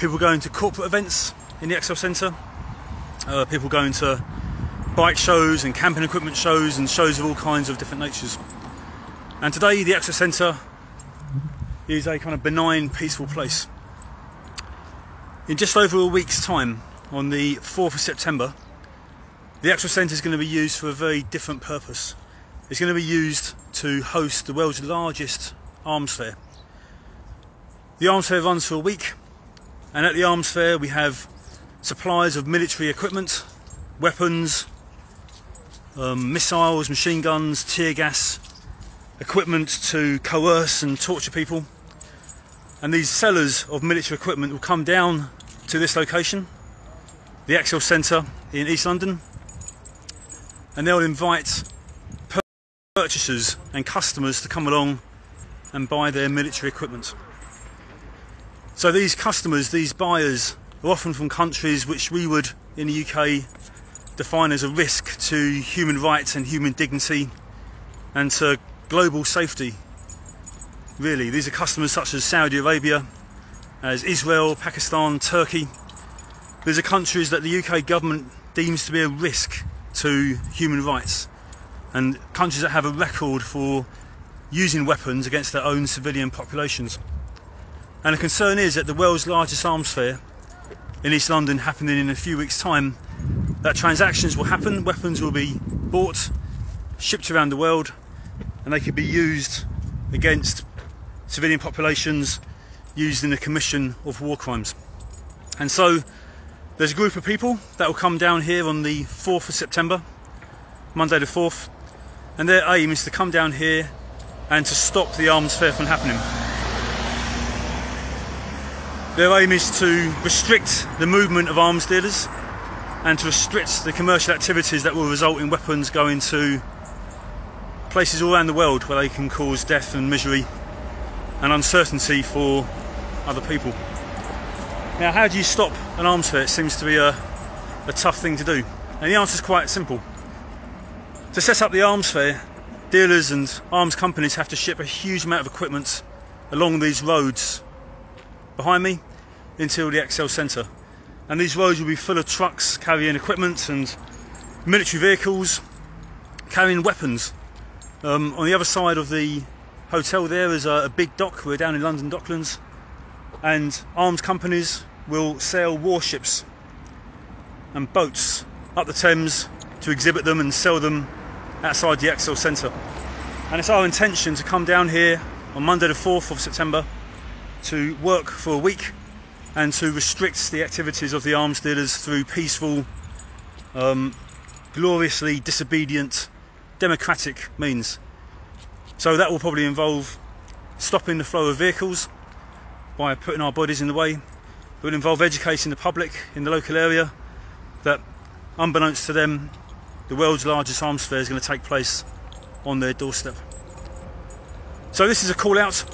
people going to corporate events in the Excel Centre, people going to bike shows and camping equipment shows and shows of all kinds of different natures. And today the Excel Centre is a kind of benign, peaceful place. In just over a week's time, on the 4th of September, the Excel Centre is going to be used for a very different purpose. It's going to be used to host the world's largest arms fair. The arms fair runs for a week, and at the arms fair we have supplies of military equipment, weapons, missiles, machine guns, tear gas, equipment to coerce and torture people. And these sellers of military equipment will come down to this location, the Excel Centre in East London, and they'll invite purchasers and customers to come along and buy their military equipment. So these customers, these buyers, are often from countries which we would in the UK define as a risk to human rights and human dignity and to global safety. Really, these are customers such as Saudi Arabia, as Israel, Pakistan, Turkey. These are countries that the UK government deems to be a risk to human rights, and countries that have a record for using weapons against their own civilian populations. And the concern is that the world's largest arms fair in East London, happening in a few weeks' time, that transactions will happen, weapons will be bought, shipped around the world, and they could be used against civilian populations, used in the commission of war crimes. And so there's a group of people that will come down here on the 4th of September, Monday the 4th, and their aim is to come down here and to stop the arms fair from happening. Their aim is to restrict the movement of arms dealers and to restrict the commercial activities that will result in weapons going to places all around the world where they can cause death and misery and uncertainty for other people. Now, how do you stop an arms fair? It seems to be a tough thing to do. And the answer is quite simple. To set up the arms fair, dealers and arms companies have to ship a huge amount of equipment along these roads behind me until the Excel Centre. And these roads will be full of trucks carrying equipment and military vehicles carrying weapons. On the other side of the hotel there is a big dock. We're down in London Docklands, and arms companies will sail warships and boats up the Thames to exhibit them and sell them outside the Excel Centre. And it's our intention to come down here on Monday the 4th of September to work for a week and to restrict the activities of the arms dealers through peaceful, gloriously disobedient, democratic means. So that will probably involve stopping the flow of vehicles by putting our bodies in the way. It will involve educating the public in the local area that, unbeknownst to them, the world's largest arms fair is going to take place on their doorstep. So this is a call out.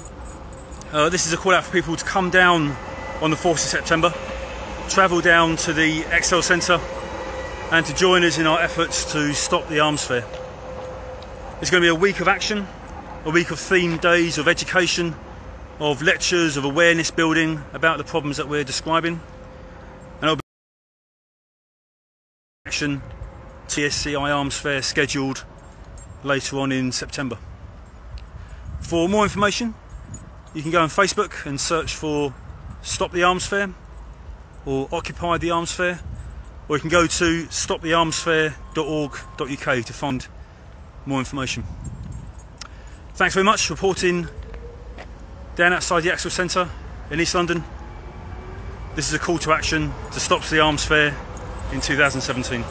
This is a call out for people to come down on the 4th of September, travel down to the Excel Centre and to join us in our efforts to stop the arms fair. It's going to be a week of action, a week of themed days of education, of lectures, of awareness building about the problems that we're describing. And it'll be action DSEI Arms Fair scheduled later on in September. For more information, you can go on Facebook and search for Stop the Arms Fair or Occupy the Arms Fair, or you can go to stopthearmsfair.org.uk to find more information. Thanks very much. Reporting down outside the Excel Centre in East London. This is a call to action to stop the arms fair in 2017.